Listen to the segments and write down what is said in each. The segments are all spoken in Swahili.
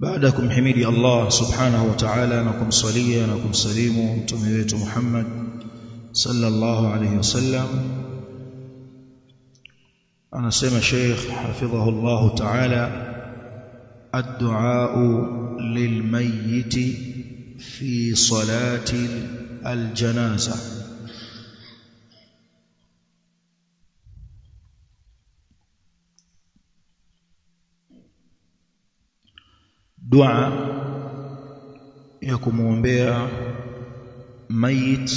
baada kumhimidi Allah subhanahu wa ta'ala na kumsalia na kumsalimu mtume wetu Muhammad sallallahu alayhi wasallam, anasema Sheikh hafidhahu Allah ta'ala, ad-du'a lilmayyit fi salati al-janaza. Dua ya kumuombea mayit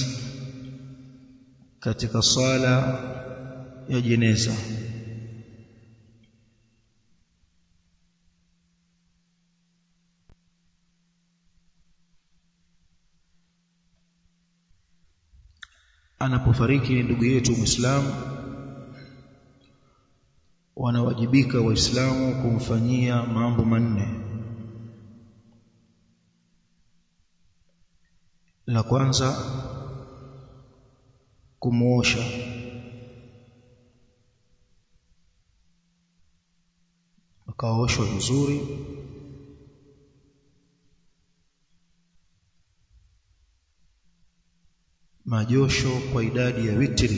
katika sala ya jeneza. Anapofariki ndugu yetu Muislamu, wanawajibika Waislamu kumfanyia mambo manne. La kwanza, kumuosha, akaoshwa vizuri, majosho kwa idadi ya witri,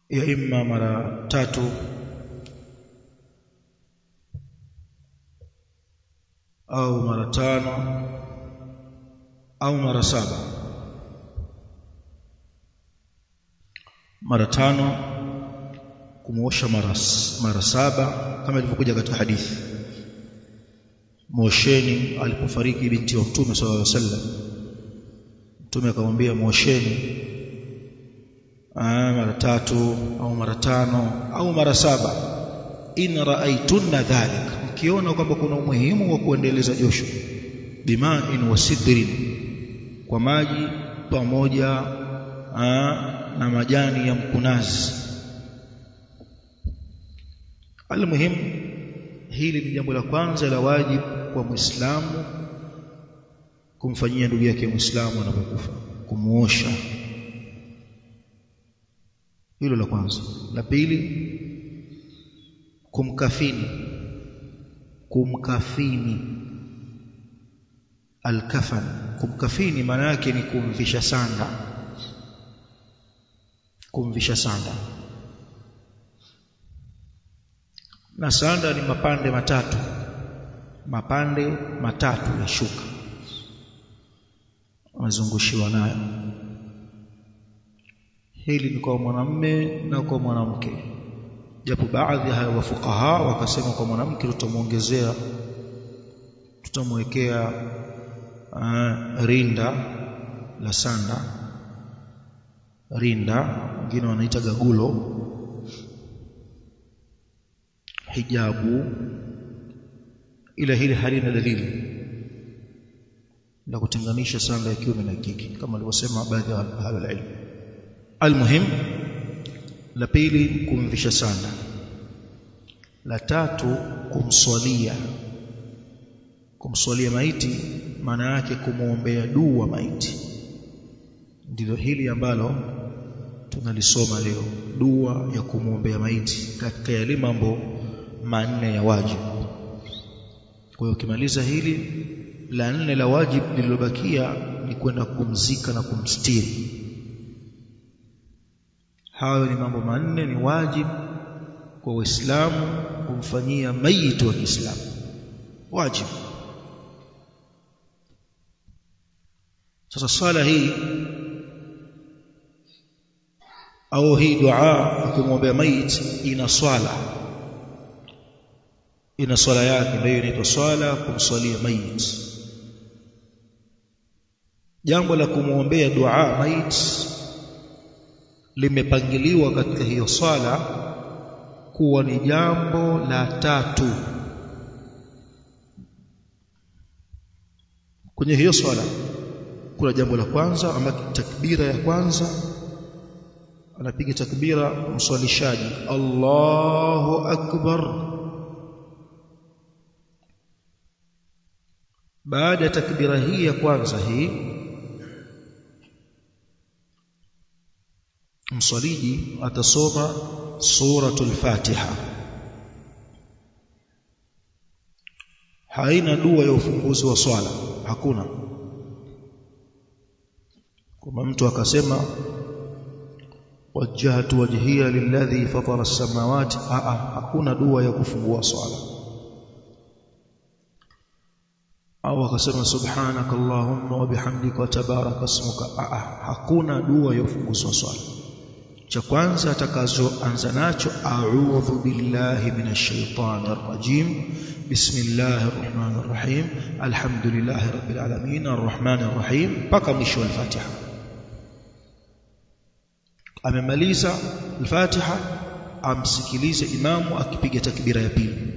ya imma mara 3 au mara 5 au mara 7. Mara 5 kumuosha mara 7 kama ilivyokuja katika hadithi. Mosheni alipofariki binti wa Mtume sallallahu alaihi wasallam, Mtume akamwambia mosheni mara 3 au mara 5 au mara 7, in ra'aytunna dhalik, kiona kwamba kuna umuhimu wa kuendeleza josho, bima'in wa sidrin, kwa maji pamoja na majani ya mkunazi. Almuhim, hili ni jambo la kwanza la wajibu kwa Muislamu kumfanyia ndugu yake Muislamu anapokufa, kumuosha. Hilo la kwanza. La pili, kumkafini. Al-kafan, kumkafini maana yake ni kumvisha sanda. Na sanda ni mapande matatu ya shuka wazungushiwa nayo. Hili ni kwa mwanamume na kwa mwanamke, japo baadhi ya wafuqaha wakasema kwa mwanamke tutamwekea rinda la sanda, wengine wanaita gagulo, hijabu, ila hili halina dalili la kutenganisha sanda ya kiume na kike kama alivyosema baadhi ya ahlul. Almuhim, la pili kumvisha sanda. La tatu, kumswalia maiti, maana yake kumuombea dua maiti. Ndilo hili ambalo tunalisoma leo, dua ya kumuombea maiti katika yale mambo manne ya wajibu. Kwa hiyo ukimaliza hili la 4 la wajibu, lililobakia ni kwenda kumzika na kumstiri. Hayo ni mambo manne, ni wajibu kwa Waislamu kumfanyia maiti wa Kiislamu, wajibu. Sasa swala hii au hii dua ya kumwombea maiti ina swala yake, ndio inaitwa swala kumswalia maiti. Jambo la kumwombea dua maiti limepangiliwa katika hiyo swala kuwa ni jambo la 3. Kwenye hiyo swala kuna jambo la kwanza, ama takbira ya kwanza, anapiga takbira mswalishaji, Allahu akbar. Baada ya takbira hii ya kwanza hii, mswaliji atasoma suratul Fatiha haina dua ya ufunguzi wa swala, hakuna. Kama mtu akasema wajjahtu wajhiya lilladhi fatara as-samawati, hakuna dua ya kufungua swala. Au akasema subhanaka allahumma wa bihamdika wa tabaraka ismuka, hakuna dua ya ufunguzi wa swala. Cha kwanza atakazoanza nacho a'udhu billahi minash shaitanir rajim, bismillahir rahmanir rahim, alhamdulillahi rabbil alamin, arrahmanir rahim, mpaka mwisho wa Fatiha. Amemaliza al-Fatiha, amsikilize imamu akipiga takbira ya pili,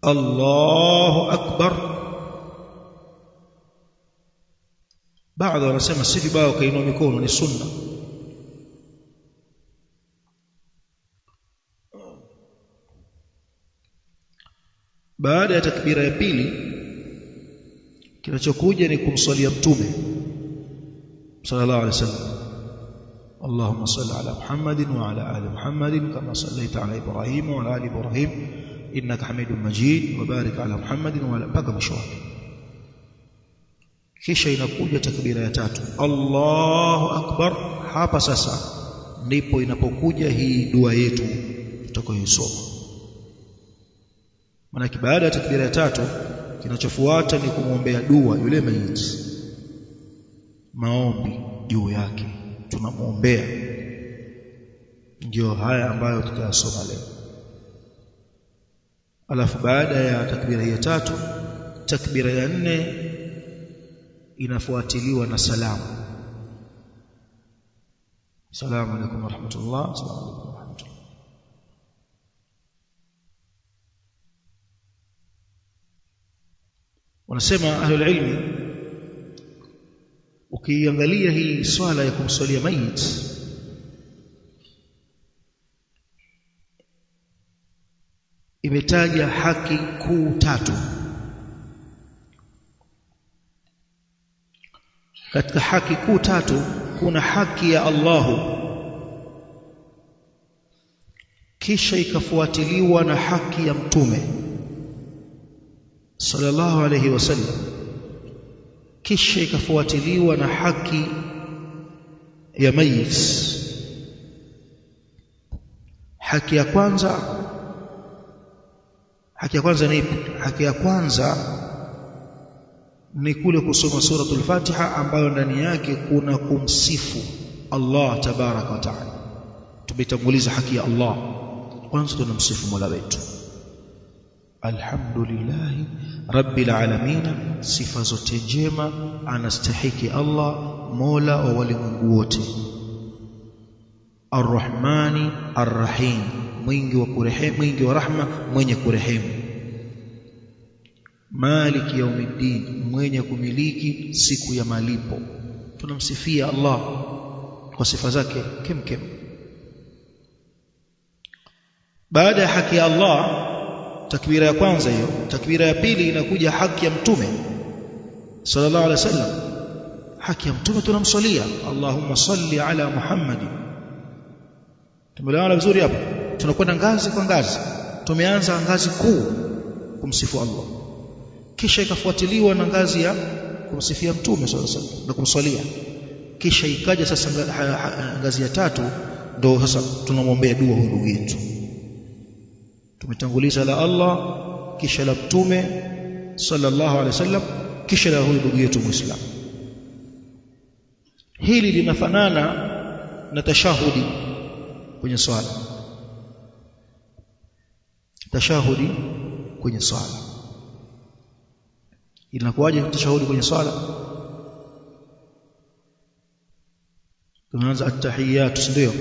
Allahu akbar. Baadhi wanasema si vibaya kainua mikono, ni sunna. Baada ya takbira ya pili, kinachokuja ni kumswalia mtume sallallahu alaihi wasallam. Allahumma salli ala Muhammadin wa ala ali Muhammadin kama sallaita ala Ibrahim wa ala ali Ibrahim innaka Hamidum Majid wa barik ala Muhammadin wa ala, mpaka mwisho. Kisha inakuja takbira ya tatu, Allahu akbar. Hapa sasa ndipo inapokuja hii dua yetu tutakayosoma. Maana baada ya takbira ya tatu kinachofuata ni kumwombea dua yule maiti, maombi juu yake tunamwombea. Ndio haya ambayo tutayasoma leo. Alafu baada ya takbira ya tatu, takbira ya nne inafuatiliwa na salamu. Assalamu alaykum wa rahmatullah, assalamu alaykum wa rahmatullah. Wanasema ahlul ilmi, ukiangalia hii swala ya kumswalia maiti imetaja haki kuu tatu. Katika haki kuu tatu kuna haki ya Allahu, kisha ikafuatiliwa na haki ya mtume sallallahu alayhi wasallam, kisha ikafuatiliwa na haki ya mayit. Haki ya kwanza ni ipi? Haki ya kwanza ni kule kusoma suratul Fatiha ambayo ndani yake kuna kumsifu Allah tabaraka wa taala. Tumetanguliza haki ya Allah, kwanza tunamsifu Mola wetu, alhamdulillahi rabbil alamin, sifa zote njema anastahiki Allah, Mola wa walimwengu wote. Arrahmani arrahim, mwingi wa kurehemu, mwingi wa rahma, mwenye kurehemu. Maliki yaumiddin, mwenye kumiliki siku ya malipo. Tunamsifia Allah kwa sifa zake kemkem. Baada ya haki ya Allah, takbira ya kwanza hiyo, takbira ya pili inakuja haki ya mtume sallallahu alaihi wasallam. Haki ya mtume tunamswalia, Allahumma salli ala Muhammadin. Tumeelewana vizuri hapo? Tunakwenda ngazi kwa ngazi. Tumeanza ngazi kuu kumsifu Allah, kisha ikafuatiliwa na ngazi ya kumsifia mtume sallallahu alaihi wasallam na kumswalia, kisha ikaja sasa ngazi ya tatu, ndio sasa tunamwombea dua huyu ndugu yetu. Tumetanguliza la Allah, kisha la mtume sallallahu alaihi wasallam, kisha la huyu ndugu yetu Muislamu. Hili linafanana na tashahudi kwenye swala. Tashahudi kwenye swala inakuwaje? Tashahudi kwenye swala tunaanza at-tahiyatu, ndio,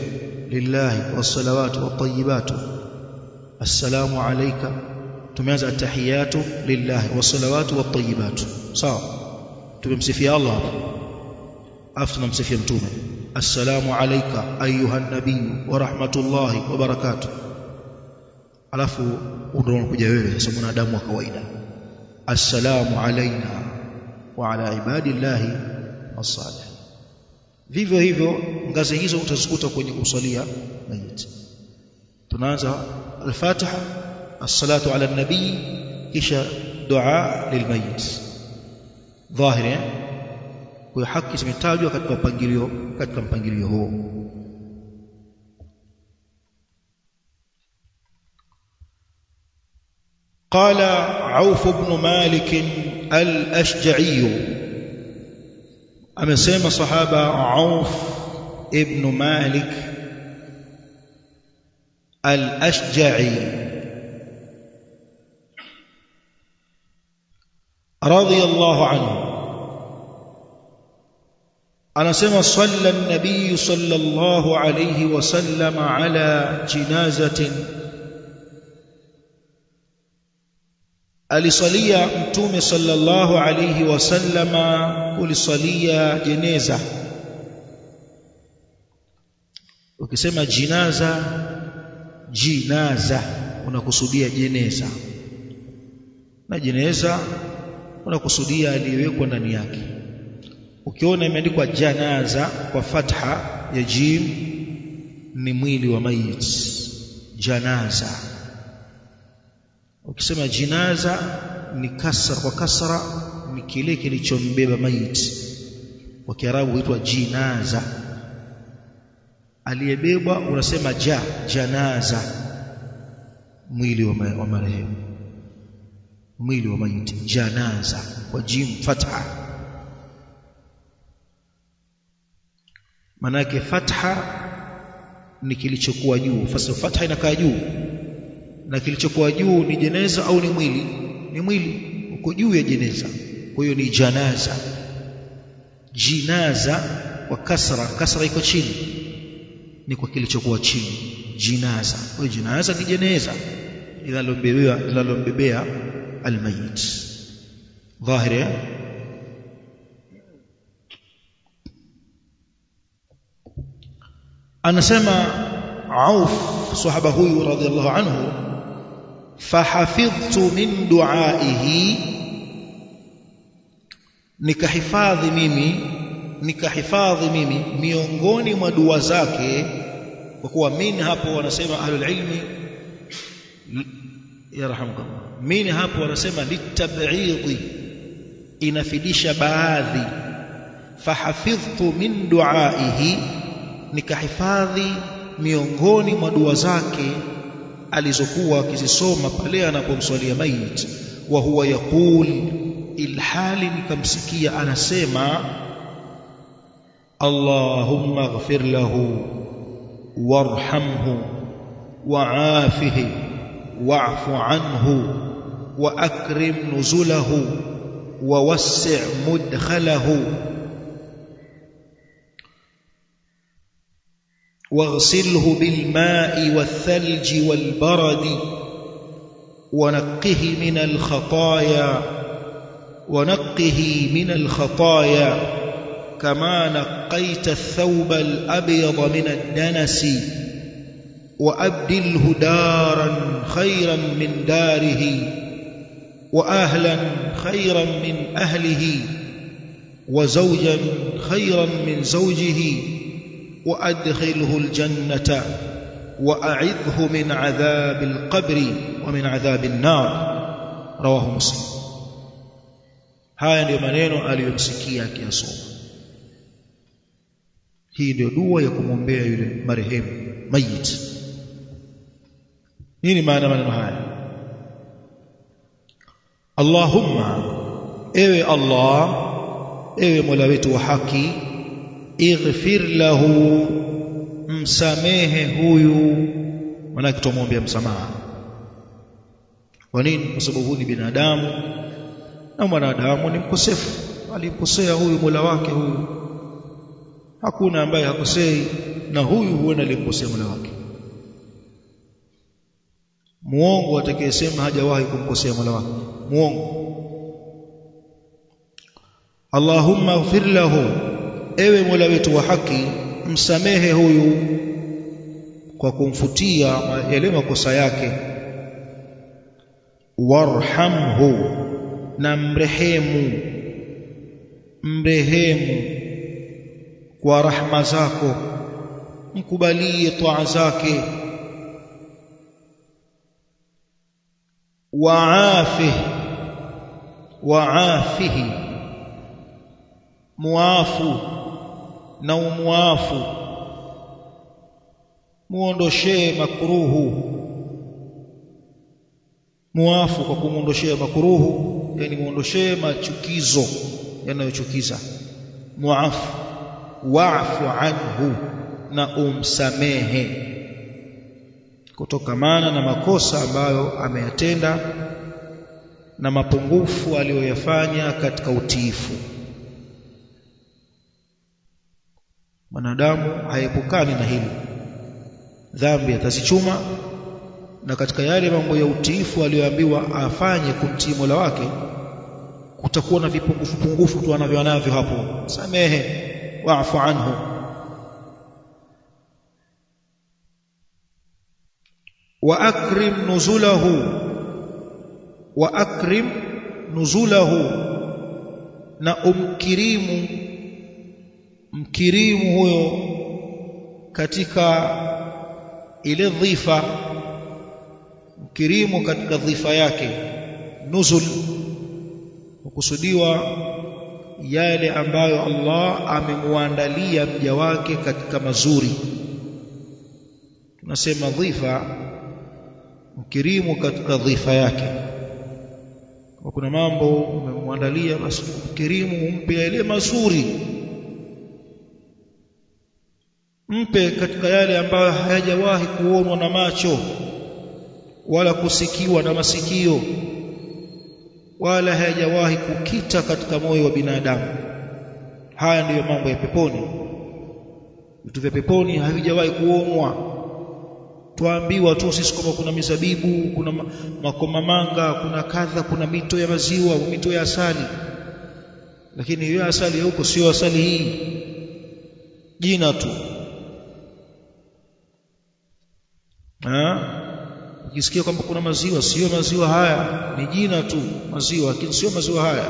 lillahi was-salawatu wat-tayyibatu, assalamu alayka. Tumeanza at-tahiyatu lillahi was-salawatu wat-tayyibatu, sawa. Tumemsifia Allah hapo, afu tunamsifia mtume, assalamu alayka ayuha an-nabiy wa rahmatullahi wa barakatuh. Alafu unakuja wewe sasa mwanadamu wa kawaida, assalamu alayna wa ala ibadillahi as-salih. Vivyo hivyo ngazi hizo utazikuta kwenye kumswalia mayit. Tunaanza al-Fatiha, as-salatu ala an-nabii, kisha dua lilmayit. Dhahiri kwa haki zimetajwa katika mpangilio huo. قال عوف بن مالك الأشجعي أمسيما صحابة عوف ابن مالك الأشجعي رضي الله عنه أنا سمع صلى النبي صلى الله عليه وسلم على جنازة alisalia mtume sallallahu alayhi wasallama kulisalia jeneza. Ukisema jinaza unakusudia jeneza, na jeneza unakusudia aliyewekwa ndani yake. Ukiona imeandikwa janaza kwa fatha ya jim ni mwili wa mayit, janaza. Ukisema jinaza ni kasra, kwa kasra ni kile kilichombeba mayit. Kwa Kiarabu huitwa jinaza. Aliyebebwa unasema janaza, mwili wa marehemu, mwili wa mayit, janaza kwa jim fatha. Manake fatha ni kilichokuwa juu, fatha inakaa juu, na kilichokuwa juu ni jeneza au ni mwili? Ni mwili uko juu ya jeneza, kwa hiyo ni janaza. Jinaza kwa kasra iko chini, ni kwa kilichokuwa chini, jinaza. Kwa hiyo jinaza ni jeneza linalombebea almayit. Dhahiri. Anasema Auf sahaba huyu radhiallahu anhu, fahafidhtu min duaihi, nikahifadhi mimi miongoni mwa dua zake. Kwa kuwa min hapo wanasema ahlul ilmi yarhamukallah, min hapo wanasema litab'idhi, inafidisha baadhi. Fahafidhtu min duaihi, nikahifadhi miongoni mwa dua zake alizokuwa akizisoma pale anapomswalia mayit. Wa huwa yaqul, ilhali nikamsikia anasema, Allahumma ighfir lahu warhamhu wa'afihi wa'fu anhu wa akrim nuzulahu wa wassi' mudkhalahu واغسله بالماء والثلج والبرد ونقه من الخطايا كما نقيت الثوب الأبيض من الدنس وأبدله دارا خيرا من داره وأهلا خيرا من أهله وزوجا خيرا من زوجه وأدخله الجنة وأعذه من عذاب القبر ومن عذاب النار. رواه مسلم. haya ndio maneno aliyomsikia akiyasoma. Hii ndio dua ya kumwombea yule marehemu mayit. Nini maana maneno haya? Allahumma, ewe Allah, ewe Mola wetu wa haki, ighfir lahu, msamehe huyu. Maana tutamwombea msamaha. Kwa nini? Kwa sababu huyu ni binadamu, na mwanadamu ni mkosefu. Alimkosea huyu Mola wake huyu. Hakuna ambaye hakosei, na huyu huenda alimkosea Mola wake. Muongo atakayesema hajawahi kumkosea Mola wake, muongo. Allahumma ighfir lahu, ewe Mola wetu wa haki, msamehe huyu kwa kumfutia yale makosa yake. Warhamhu, na mrehemu kwa rahma zako. mkubalie taa zake. Waafihi, muafu na umuafu, muondoshee makruhu. Muafu kwa kumuondoshea makruhu, yani muondoshee machukizo yanayochukiza. Muafu, wa'fu anhu, na umsamehe kutokamana na makosa ambayo ameyatenda na mapungufu aliyoyafanya katika utiifu. Mwanadamu haepukani na hili, dhambi atazichuma, na katika yale mambo ya utiifu aliyoambiwa afanye kumtii Mola wake kutakuwa na vipungufu tu anavyo hapo. Samehe, wa'fu anhu. Wa akrim nuzulahu, na mkirimu huyo katika ile dhifa, mkirimu katika dhifa yake. Nuzul hukusudiwa yale ambayo Allah amemuandalia mja wake katika mazuri. Tunasema dhifa, mkirimu katika dhifa yake. Kwa kuna mambo umemwandalia, basi mkirimu, umpe yale mazuri, mpe katika yale ambayo hayajawahi kuonwa na macho wala kusikiwa na masikio wala hayajawahi kukita katika moyo wa binadamu. Haya ndiyo mambo ya peponi. Vitu vya peponi havijawahi kuonwa. Tuambiwa tu sisi kwamba kuna mizabibu, kuna makomamanga, kuna kadha, kuna mito ya maziwa, mito ya asali, lakini hiyo asali ya huko sio asali hii, jina tu. Ukisikia kwamba kuna maziwa, sio maziwa haya, ni jina tu maziwa, lakini sio maziwa haya.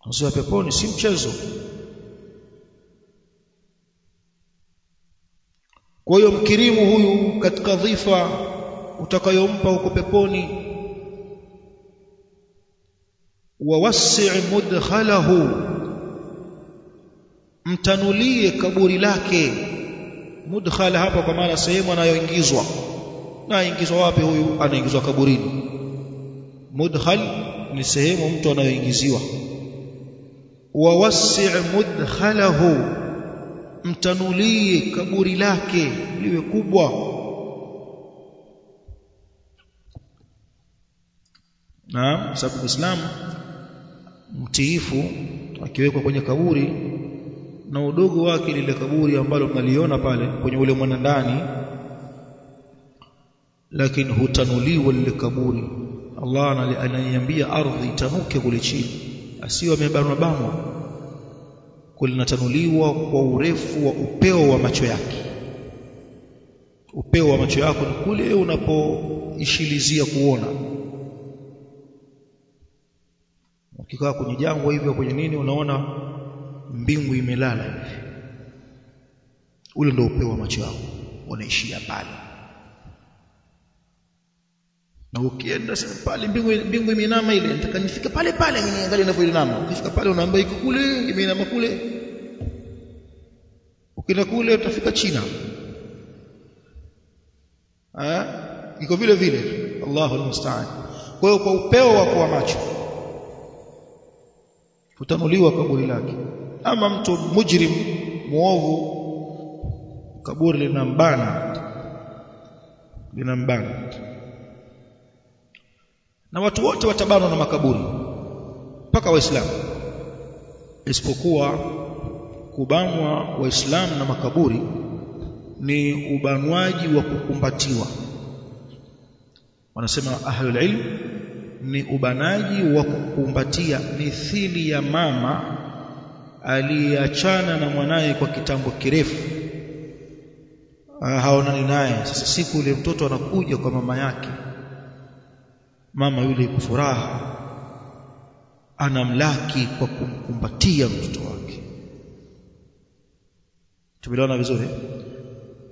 Maziwa peponi si mchezo. Kwa hiyo mkirimu huyu katika dhifa utakayompa huko peponi. Wawassi' mudkhalahu, mtanulie kaburi lake. Mudkhala hapa kwa maana sehemu anayoingizwa. Na aingizwa wapi huyu? Anaingizwa kaburini. Mudkhal ni sehemu mtu anayoingiziwa. Wawassi' mudkhalahu, mtanulie kaburi lake liwe kubwa. Na sababu Uislamu mtiifu akiwekwa kwenye kaburi na udogo wake lile kaburi ambalo mnaliona pale kwenye ule mwanandani, lakini hutanuliwa lile kaburi. Allah ananiambia ardhi itanuke kule chini, asiwe amebanwa, kulinanuliwa kwa urefu wa upeo wa macho yake. Upeo wa macho yako ni kule unapoishilizia kuona. Ukikaa kwenye jangwa hivyo kwenye nini, unaona mbingu imelala hivi, ule ndio upeo wa macho yako, unaishia pale. Na ukienda sasa pale mbingu imeinama ile, nataka nifike pale niangalie inavyoinama. Ukifika pale unaambia iko kule, imeinama kule. Ukienda kule utafika China. Iko vile vile. Allahu almusta'an. Kwa hiyo kwa upeo wako wa macho utanuliwa kaburi lake. Ama mtu mujrim muovu, kaburi linambana. Na watu wote watabanwa na makaburi mpaka Waislamu, isipokuwa kubanwa Waislamu na makaburi ni ubanwaji wa kukumbatiwa. Wanasema ahlul ilm ni ubanaji wa kukumbatia, mithili ya mama aliachana na mwanae kwa kitambo kirefu, haonani naye. Sasa siku ile mtoto anakuja kwa mama yake, mama yule kufuraha, anamlaki kwa kumkumbatia mtoto wake. Tumeelewana vizuri?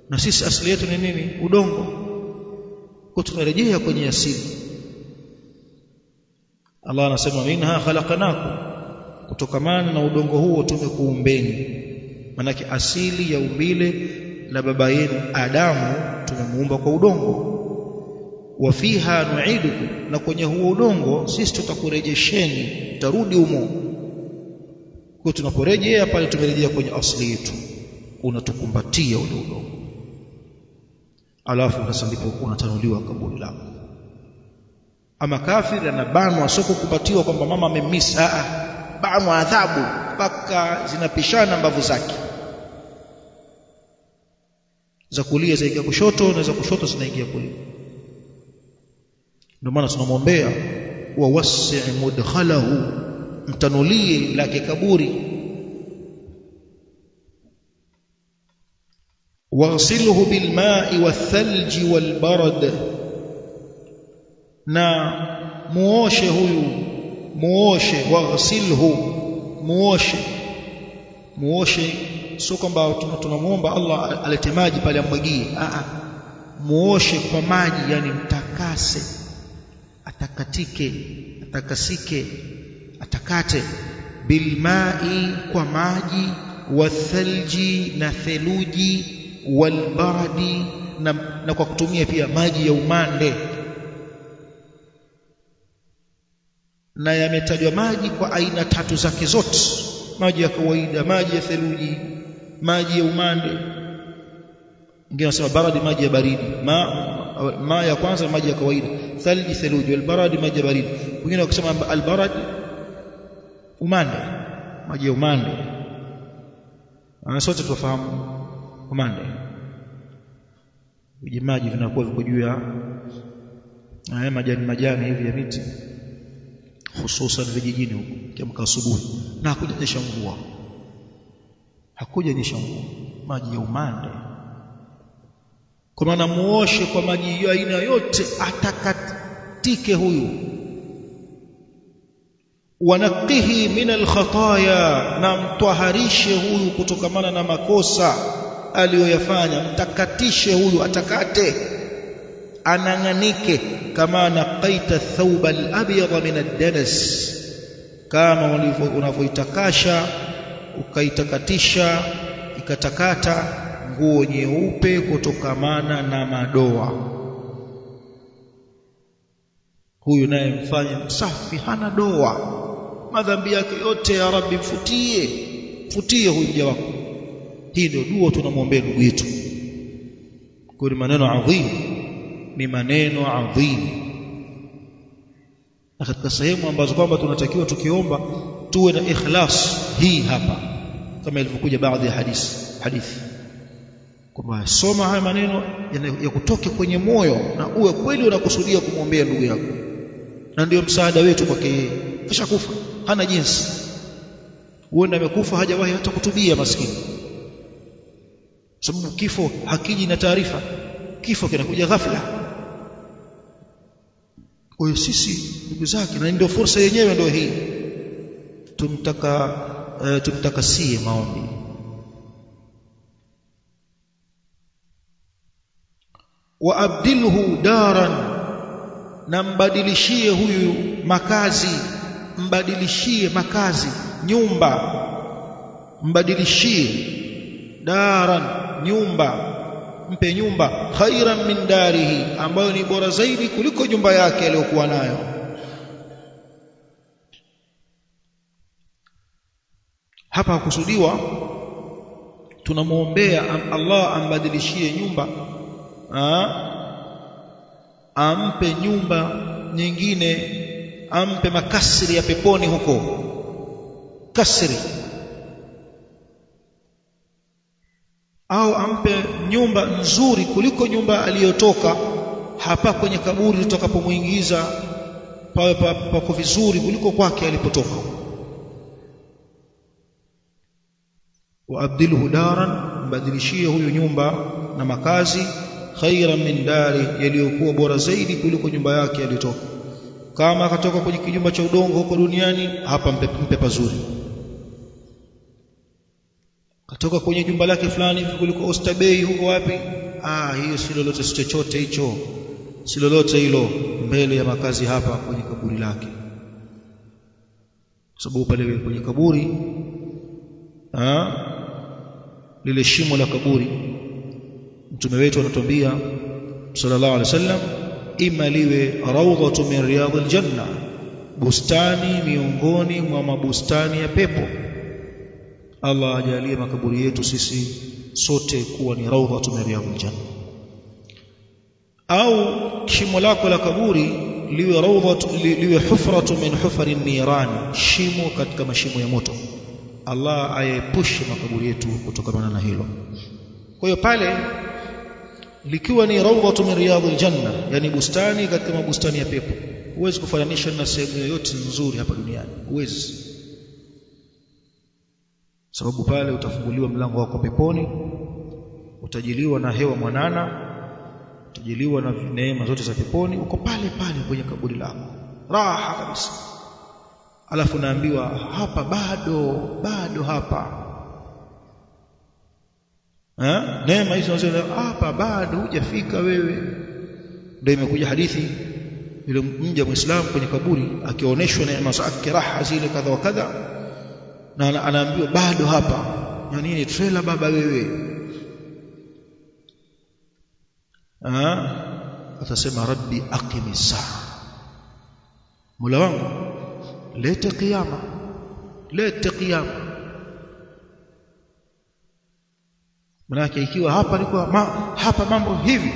Na sisi asili yetu ni nini? Udongo. Kwa tunarejea kwenye asili. Allah anasema minha khalaqnakum, kutokamana na udongo huo tumekuumbeni. Maana asili ya umbile la baba yenu Adamu tumemuumba kwa udongo. Wa fiha nu'idukum, na kwenye huo udongo sisi tutakurejesheni, utarudi humo. Kwa tunaporejea pale tumerejea kwenye asili yetu, unatukumbatia ule udongo. Alafu sasa ndipo unatanuliwa kaburi lako. Ama kafiri anabanwa sio kukumbatiwa kwamba mama amemmisa, banwa adhabu mpaka zinapishana mbavu zake. Za kulia zaingia kushoto na za kushoto zinaingia kulia. Ndio maana tunamwombea wa wasi' mudkhalahu, mtanulie lake kaburi. Waghsilhu bilma'i wathalji walbarad, na muoshe huyu, muoshe. Waghsilhu, muoshe sio kwamba tunamuomba Allah alete maji pale amwagie, muoshe kwa maji, yani mtakase, atakatike, atakasike, atakate. Bilma'i, kwa maji, wathalji, na theluji, walbaradi, na kwa kutumia pia maji ya umande. Na yametajwa maji kwa aina tatu zake zote: maji ya kawaida, maji ya theluji, maji ya umande. Wengine wanasema baradi, maji ya baridi. Ma ya kwanza maji ya kawaida, thalji theluji, walbaradi maji ya baridi. Wengine wakisema albarad umande, maji ya umande. Sote tufahamu umande, maji vinakuwa viko juu ya majani hivi ya miti, hususan vijijini huko, kiamka asubuhi na hakujanyesha mvua, maji ya umande. Kwa maana muoshe kwa maji ya aina yote, atakatike huyu. Wanaqihi min alkhataya, na mtwaharishe huyu kutokamana na makosa aliyoyafanya. Mtakatishe huyu, atakate, ananganike. Kama naqaita thawba al-abyad min ad-danas, kama unavyoitakasha ukaitakatisha ikatakata nguo nyeupe kutokamana na madoa. Huyu naye mfanye msafi, hana doa, madhambi yake yote ya Rabbi mfutie huyu mja wako. Hii ndio dua tunamwombea ndugu yetu. Kwa maneno adhimu, ni maneno adhimu. Na katika sehemu ambazo kwamba tunatakiwa tukiomba tuwe na ikhlas hii hapa, kama ilivyokuja baadhi ya hadithi kwamba soma haya maneno ya kutoke kwenye moyo na uwe kweli unakusudia kumwombea ndugu yako. Na ndio msaada wetu kwake yeye. Kisha kufa hana jinsi, huenda amekufa hajawahi hata kutubia maskini, sababu kifo hakiji na taarifa, kifo kinakuja ghafla. Kwa hiyo sisi ndugu zake, na ndio fursa yenyewe ndio hii, tumtakasie maombi. Wa abdilhu daran, na mbadilishie huyu makazi, mbadilishie makazi, nyumba, mbadilishie daran, nyumba, mpe nyumba, khairan min darihi, ambayo ni bora zaidi kuliko nyumba yake aliyokuwa nayo. Hapa hakusudiwa tunamuombea Allah ambadilishie nyumba, ampe nyumba nyingine, ampe makasri ya peponi huko, kasri, au ampe nyumba nzuri kuliko nyumba aliyotoka. Hapa kwenye kaburi tutakapomuingiza pawe pako vizuri kuliko kwake alipotoka. Wa abdilhu daran, mbadilishie huyu nyumba na makazi, khairan min dari, yaliyokuwa bora zaidi kuliko nyumba yake aliyotoka. Kama akatoka kwenye kijumba cha udongo huko duniani, hapa mpe pazuri. atoka kwenye jumba lake fulani kuliko Oysterbay huko wapi, hiyo si lolote, si chochote hicho, si lolote hilo mbele ya makazi hapa kwenye kaburi lake. Sababu pale kwenye kaburi lile shimo la kaburi, mtume wetu anatuambia sallallahu alaihi wasallam, ima liwe rawdhatu min riyadil janna, bustani miongoni mwa mabustani ya pepo. Allah ajalie makaburi yetu sisi sote kuwa ni rawdhatu min riyadil janna. Au shimo lako la kaburi liwe rawdhatu, liwe hufratu min hufari niran, shimo katika mashimo ya moto. Allah aepushe makaburi yetu kutokana na hilo. Kwa hiyo pale likiwa ni rawdhatu min riyadil janna, yani bustani katika mabustani ya pepo, huwezi kufananisha na sehemu yoyote nzuri hapa duniani, huwezi. Sababu pale utafunguliwa mlango wako peponi, utajiliwa na hewa mwanana, utajiliwa na neema zote za peponi, uko pale pale kwenye kaburi lako, raha kabisa. Alafu naambiwa hapa bado hapa, neema hizo hapa bado hujafika wewe. Ndio imekuja hadithi ile mja Muislamu kwenye kaburi akionyeshwa neema zake, raha zile kadha wa kadha, na anaambiwa bado hapa. Ya nini trailer baba wewe? Atasema rabbi aqimis saa, Mola wangu leta kiyama, leta kiyama. Manake ikiwa hapa liko hapa mambo hivi,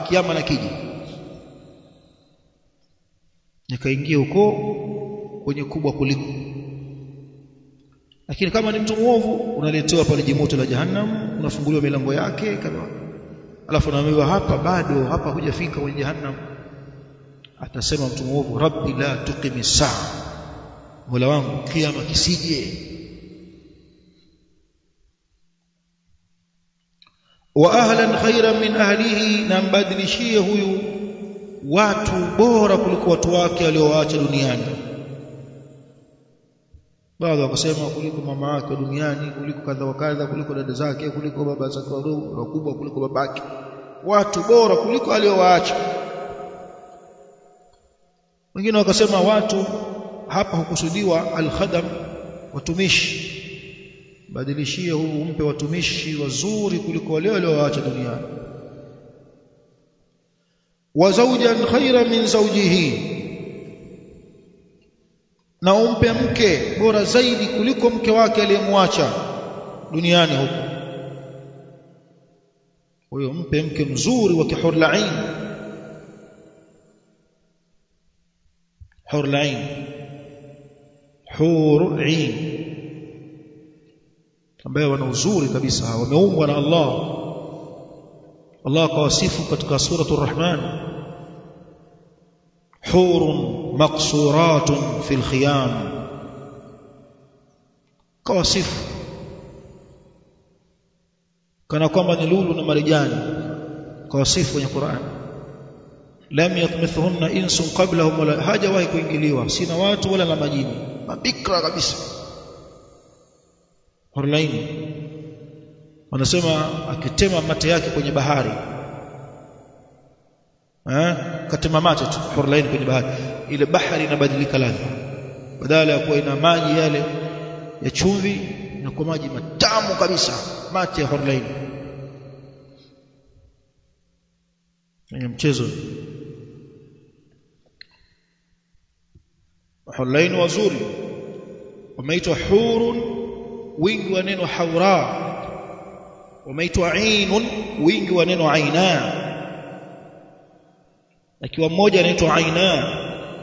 kiyama nakija, nikaingia huko kwenye kubwa kuliko. Lakini kama ni mtu muovu, unaletewa pale jimoto la jahannam, unafunguliwa milango yake kadha, alafu naambiwa hapa bado, hapa hujafika kwenye jahannam. Atasema mtu muovu, rabbi la tuqimis saa, Mola wangu kiyama kisije. Wa ahlan khairan min ahlihi, na mbadilishie huyu watu bora kuliko watu wake aliowaacha duniani. Baadhi wakasema kuliko mama yake duniani, kuliko kadha wa kadha, kuliko dada zake, kuliko baba zake wakubwa, kuliko babake. Watu bora kuliko aliowaacha. Wengine wakasema watu hapa hukusudiwa al-khadam, watumishi. Badilishie huu, umpe watumishi wazuri kuliko wale walioacha duniani. Wa zawjan khayran min zawjihi, na umpe mke bora zaidi kuliko mke wake aliyemwacha duniani huko. Huyo mpe mke mzuri wa kihurul ain, hurul ain, hurul ain, ambao wana uzuri kabisa, wameumbwa na Allah. Allah kawasifu katika suratul Rahman, hurun maqsuratun fil khiyam, kawasifu kana kwamba ni lulu na marijani, kawasifu kwenye Qur'an. Lam yatmithunna insun qablahum, wala hajawahi kuingiliwa, sina watu wala na majini, mabikra kabisa. Hurlaini wanasema akitema mate yake kwenye bahari, katema mate tu Hurlaini kwenye bahari, ile bahari inabadilika ladha, badala ya kuwa ina maji yale ya chumvi na kwa maji matamu kabisa, mate ya Hurlaini. Ni mchezo. Hurlaini wazuri wameitwa hurun, wingi wa neno haura, wameitwa ainun, wingi wa neno aina. Akiwa mmoja anaitwa aina,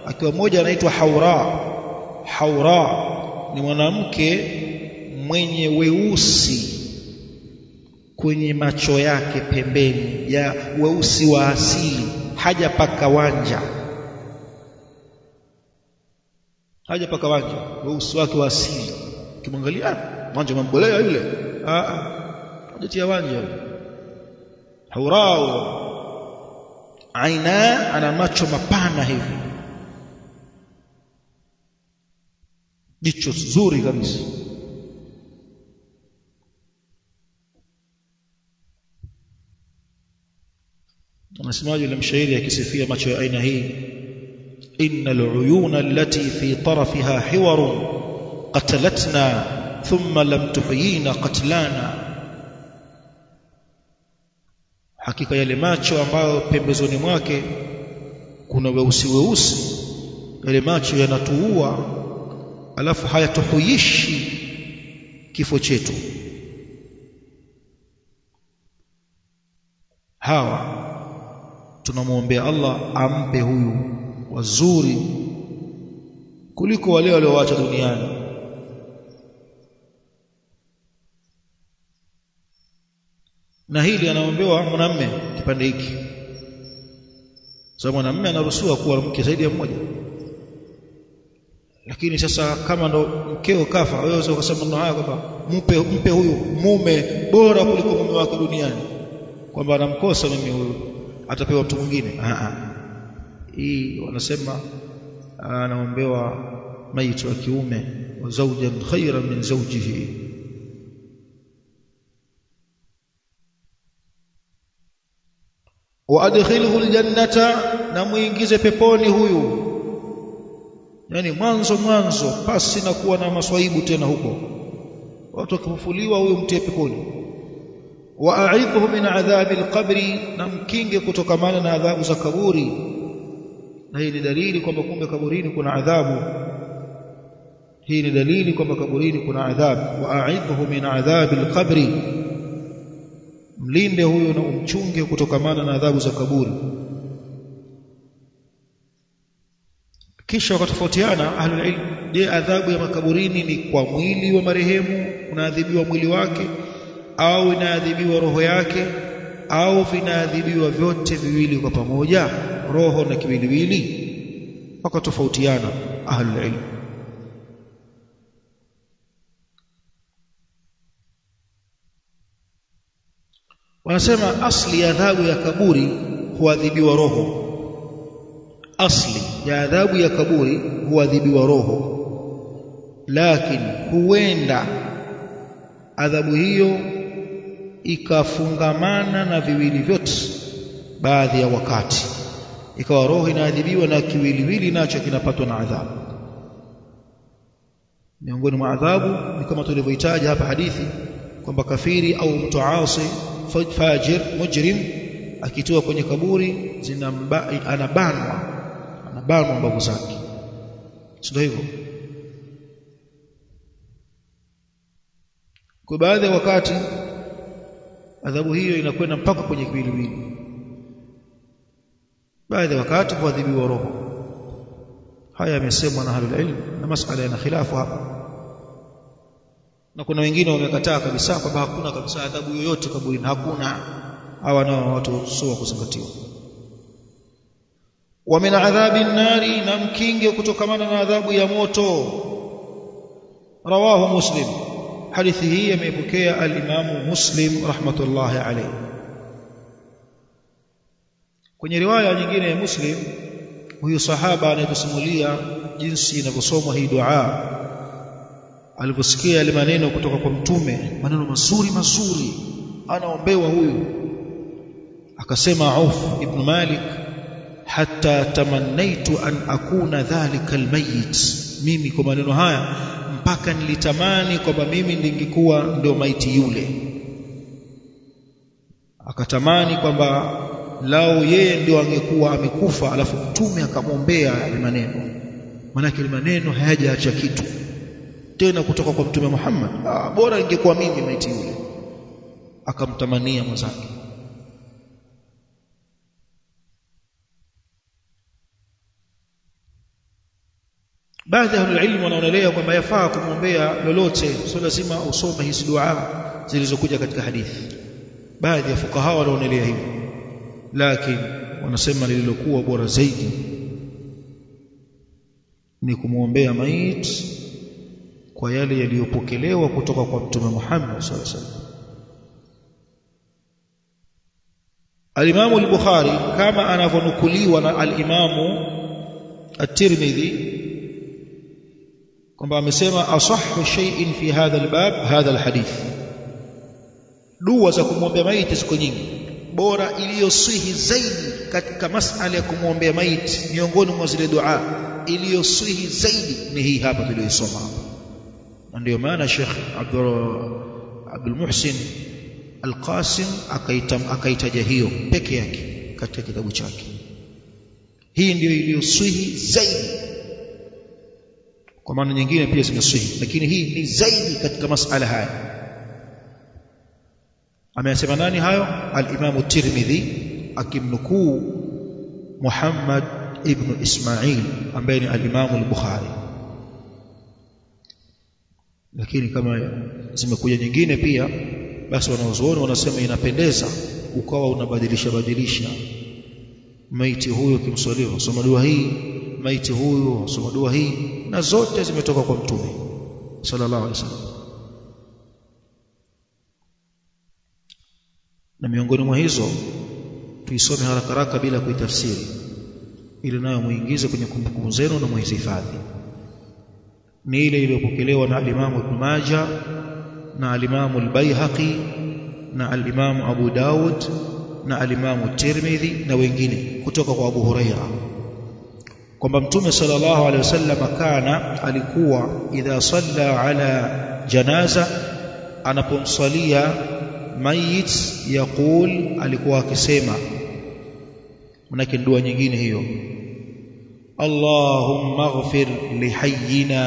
akiwa mmoja anaitwa haura. Haura ni mwanamke mwenye weusi kwenye macho yake pembeni, ya weusi wa asili, hajapaka wanja, hajapaka wanja, weusi wake wa asili. Ukimwangalia wanja mambolea yule, hajatia wanja. Haurao aina, ana macho mapana hivi, jicho zuri kabisa. Msemaji yule mshairi akisifia macho ya aina hii, innal uyuna allati fi tarafiha hiwarun qatalatna thumma lam tuhyina qatlana, hakika yale macho ambayo pembezoni mwake kuna weusi, yale macho yanatuua alafu hayatuhuishi kifo chetu. Hawa tunamuombea Allah ampe huyu wazuri kuliko wale walioacha duniani. Na hili anaombewa mwanamume kipande hiki, sababu mwanamume anaruhusiwa kuwa mke zaidi ya mmoja. Lakini sasa kama ndo mkeo kafa, wewe unaweza kusema neno haya kwamba mpe huyu mume bora kuliko mume wake duniani, kwamba anamkosa mimi huyu atapewa mtu mwingine. Hii wanasema anaombewa maiti wa kiume, wa zawjan khayran min zawjihi. Wa adkhilhu aljannata, na muingize peponi huyu, yani mwanzo pasi na kuwa na maswaibu tena huko, watu wakifufuliwa huyu mtie peponi. Wa a'idhu min adhabi alqabri, na mkinge kutokamana na adhabu za kaburi. Na hii ni dalili kwamba kumbe kaburini kuna adhabu. Hii ni dalili kwamba kaburini kuna adhabu. Wa a'idhu min adhabi alqabri, mlinde huyo na umchunge kutokamana na adhabu za kaburi. Kisha wakatofautiana ahlul ilm, je, adhabu ya makaburini ni kwa mwili wa marehemu, unaadhibiwa mwili wake, au inaadhibiwa roho yake, au vinaadhibiwa vyote viwili kwa pamoja, roho na kiwiliwili? Wakatofautiana ahlul ilm. Wanasema asli ya adhabu ya kaburi huadhibiwa roho. Asli ya adhabu ya kaburi huadhibiwa roho, lakini huenda adhabu hiyo ikafungamana na viwili vyote baadhi ya wakati, ikawa roho inaadhibiwa na kiwiliwili nacho kinapatwa na adhabu. Miongoni mwa adhabu ni kama tulivyoitaja hapa hadithi kwamba kafiri au mtu asi fajir mujrim akitoa kwenye kaburi anabanwa mbavu zake, sio hivyo? Kwa baadhi ya wakati adhabu hiyo inakwenda mpaka kwenye kiwiliwili, baadhi ya wakati huadhibiwa roho. Haya yamesemwa na ahlul ilm, na masala yana khilafu hapa, na kuna wengine wamekataa kabisa kwamba hakuna kabisa adhabu yoyote kaburini, hakuna. Hawa nao watu sio kuzingatiwa. Wa min adhabi an-nari, na mkinge kutokamana na adhabu ya moto. Rawahu Muslim, hadithi hii ameipokea al-Imamu Muslim rahmatullahi alayhi. Kwenye riwaya nyingine ya Muslim, huyu sahaba anatusimulia jinsi inavyosomwa hii dua, aliposikia yale maneno kutoka kwa Mtume, maneno mazuri anaombewa huyu, akasema Auf ibn Malik, hatta tamannaitu an akuna dhalika almayit, mimi kwa maneno haya mpaka nilitamani kwamba mimi ningekuwa ndio maiti yule. Akatamani kwamba lao yeye ndio angekuwa amekufa, alafu Mtume akamwombea yale maneno, maana yale maneno hayajaacha kitu tena kutoka kwa Mtume Muhammad. Bora ingekuwa mimi maiti yule. Akamtamania mwenzake. Baadhi ya ilmu wanaonelea kwamba yafaa kumwombea lolote, sio lazima usome hizi dua zilizokuja katika hadithi. Baadhi ya fuqaha wanaonelea hivyo, lakini wanasema lililokuwa bora zaidi ni kumwombea maiti kwa yale yaliyopokelewa kutoka kwa Mtume Muhammad sallallahu alaihi wasallam. Al-Imam al-Bukhari kama anavyonukuliwa na al-Imam at-Tirmidhi kwamba amesema asahhu shay'in fi hadha al-bab hadha al-hadith. Dua za kumwombea maiti ziko nyingi, bora iliyoswihi zaidi katika masala ya kumwombea maiti miongoni mwa zile dua iliyoswihi zaidi ni hii hapa tuliyosoma hapa. Na ndio maana Sheikh Abdul Muhsin Al-Qasim akaitaja hiyo peke yake katika kitabu chake. Hii ndio iliyoswihi zaidi. Kwa maana nyingine pia zimeswihi, lakini hii ni zaidi katika masala haya. Amesema nani hayo? Al-Imam Tirmidhi akimnukuu Muhammad ibn Ismail ambaye ni al-Imam al-Bukhari. Lakini kama zimekuja nyingine pia, basi wanaozuoni wanasema inapendeza ukawa unabadilisha maiti huyo kimswalia soma dua hii, maiti huyo soma dua hii, na zote zimetoka kwa Mtume sallallahu alaihi wasallam. Na miongoni mwa hizo tuisome haraka haraka bila kuitafsiri, ili nayo muingize kwenye kumbukumbu zenu na muhifadhi. Ni ile iliyopokelewa na al-Imam Ibn Majah na al-Imam al-Baihaqi na al-Imam Abu Daud na al-Imam Tirmidhi na wengine kutoka kwa Abu Huraira kwamba Mtume sallallahu alaihi wasallam alikuwa idha salla ala janaza, anapomsalia mayit yaqul, alikuwa akisema, manake dua nyingine hiyo, Allahumma ighfir li hayyina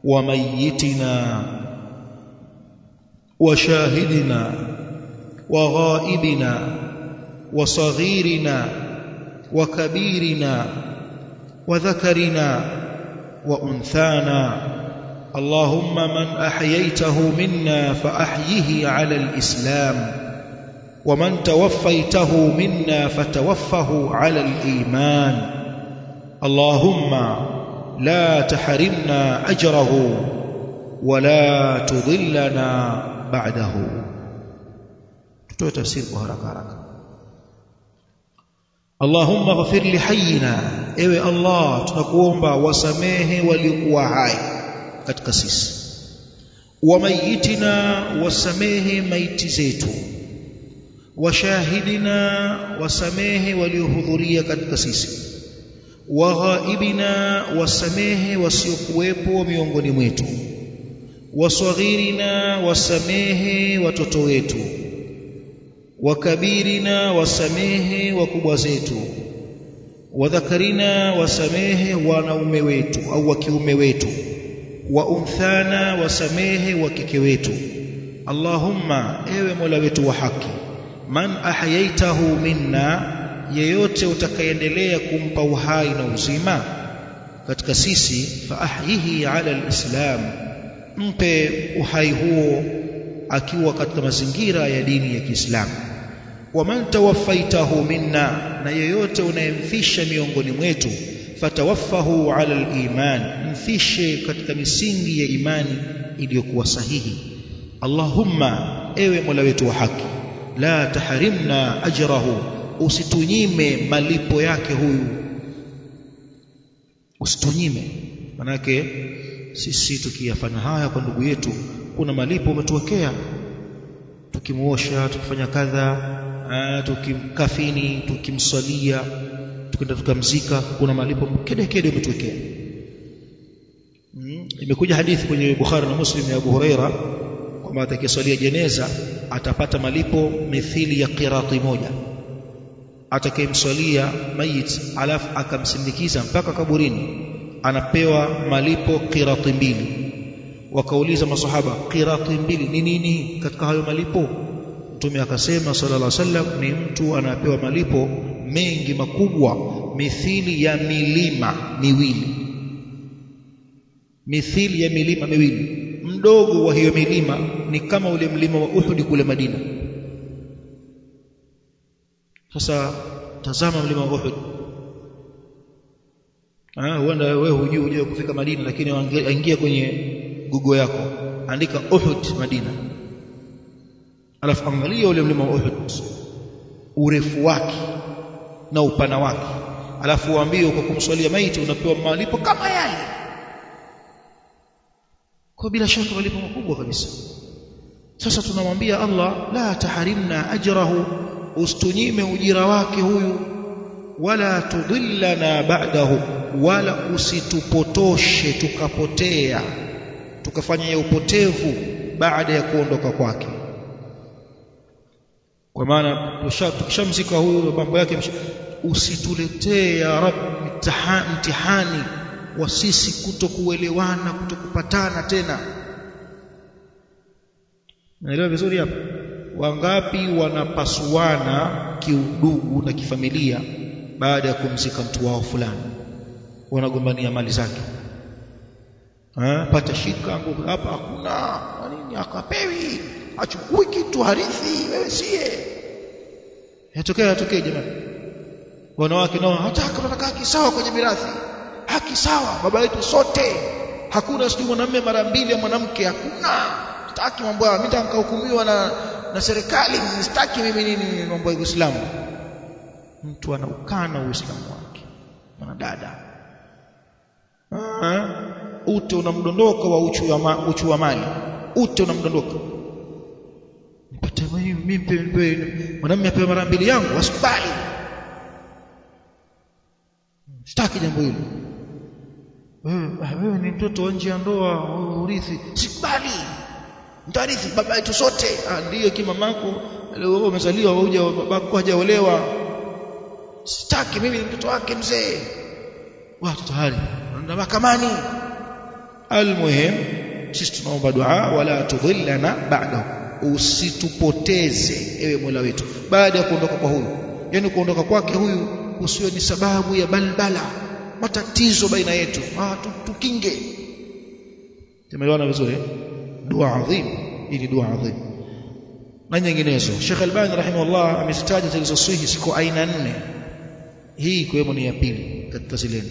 wa mayyitina wa shahidina wa ghaibina wa saghirina wa kabirina wa dhakarina wa unthana. Allahumma man ahyaytahu minna fa ahyihi ala al-islam wa man tawaffaytahu minna fatawaffahu ala al-iman. Allahumma la tahrimna ajrahu wa la tudhillana ba'dahu. Tutoe tafsiri kwa haraka. Allahumma ghafir li hayyina, ewe Allah tunakuomba wasamehe waliokuwa hai katika sisi, wa mayitina, wasamehe maiti zetu, wa shahidina, wasamehe waliohudhuria katika sisi, wa ghaibina, wasamehe wasiokuwepo miongoni mwetu, wa saghirina, wasamehe watoto wetu, wa kabirina, wasamehe wakubwa zetu, wa dhakarina, wasamehe wanaume wetu au wakiume wetu, wa unthana, wasamehe wakike wetu. Allahumma, ewe Mola wetu wa haki, man ahyaitahu minna, yeyote utakayendelea kumpa uhai na uzima katika sisi, fa ahyihi ala alislam, mpe uhai huo akiwa katika mazingira ya dini ya Kiislamu. Wa man tawaffaitahu minna, na yeyote unayemfisha miongoni mwetu, fatawaffahu ala al-iman, mfishe katika misingi ya imani iliyokuwa sahihi. Allahumma, ewe Mola wetu wa haki, la tahrimna ajrahu, usitunyime malipo yake huyu, usitunyime. Manake sisi tukiyafanya haya kwa ndugu yetu kuna malipo umetuwekea, tukimuosha, tukifanya kadha, tukimkafini, tukimsalia, tukenda tukamzika, kuna malipo kede umetuwekea. Imekuja hadithi kwenye Bukhari na Muslim ya Abu Huraira kwamba atakayesalia jeneza atapata malipo mithili ya qirati moja. Atakayemsalia mayit alafu akamsindikiza mpaka kaburini anapewa malipo qirati mbili. Wakauliza masahaba, qirati mbili ni nini katika hayo malipo? Mtume akasema sallallahu alaihi wasallam, ni mtu anapewa malipo mengi makubwa mithili ya milima miwili. Mithili ya milima miwili. Mdogo wa hiyo milima ni kama ule mlima wa Uhud kule Madina. Sasa tazama mlima wa Uhud. Huenda wewe hujui kufika Madina, lakini ingia kwenye Google yako, andika Uhud Madina, alafu angalia ule mlima wa Uhud, urefu wake na upana wake, alafu uambie kwa kumswalia maiti unapewa malipo kama yale. Kwa bila shaka malipo makubwa kabisa. Sasa tunamwambia Allah, la taharimna ajrahu, ustunyime ujira wake huyu, wala tudillana ba'dahu, wala usitupotoshe tukapotea tukafanya upotevu baada ya kuondoka kwake. Kwa maana tukishamzika huyu mambo yake, usituletee ya Rabb mtihani wa sisi kutokuelewana, kutokupatana tena. Naelewa vizuri hapa? Wangapi wanapasuana kiudugu na kifamilia baada ya kumzika mtu wao fulani, wanagombania mali zake. Pata shika nguvu hapa, hakuna nini, akapewi, achukui kitu harithi, wewe sie. Yatokea jamani. Wanawake nao hataka, tunataka haki sawa kwenye mirathi, haki sawa baba yetu sote, hakuna sijui mwanamume mara mbili ya mwanamke, hakuna. Sitaki mambo haya, mimi nitahukumiwa na serikali, sitaki mimi nini mambo ya Uislamu. Mtu anaukana Uislamu wake, mwanadada. Ute unamdondoka wa uchu wa mali, ute unamdondoka. Nipate mimi mwanamume apewe mara mbili yangu, wasikubali. Sitaki jambo hilo. Wewe ni mtoto wa nje ya ndoa, urithi, sikubali. Mtarithi baba yetu sote. Ndiyo kimamako leo umezaliwa, huja babako hajaolewa. Sitaki, mimi ni mtoto wake mzee. Watu tayari na mahakamani. Almuhim, sisi tunaomba dua, wala tudhillana ba'da, usitupoteze ewe Mola wetu baada ya kuondoka kwa huyu. Yani kuondoka kwake huyu usiwe ni sababu ya balbala, matatizo baina yetu. Tukinge. Tumeelewana vizuri? Dua adhim, ili dua adhim. Na nyinginezo Sheikh Albani rahimahullah amezitaja zilizosahihi siku aina 4. Hii kwa ni ya pili katika zile.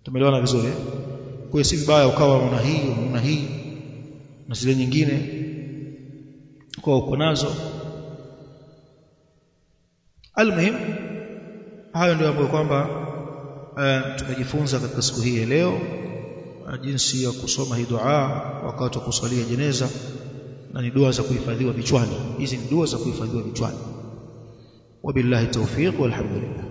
Tumeelewana vizuri? Kwa hiyo si vibaya ukawa una hii na zile nyingine kwa uko nazo. Almuhim, hayo ndio ambayo kwamba tumejifunza katika siku hii ya leo, jinsi ya kusoma hii dua wakati wa kusalia jeneza, na ni dua za kuhifadhiwa vichwani. Hizi ni dua za kuhifadhiwa vichwani. Wabillahi tawfiq, walhamdulillah.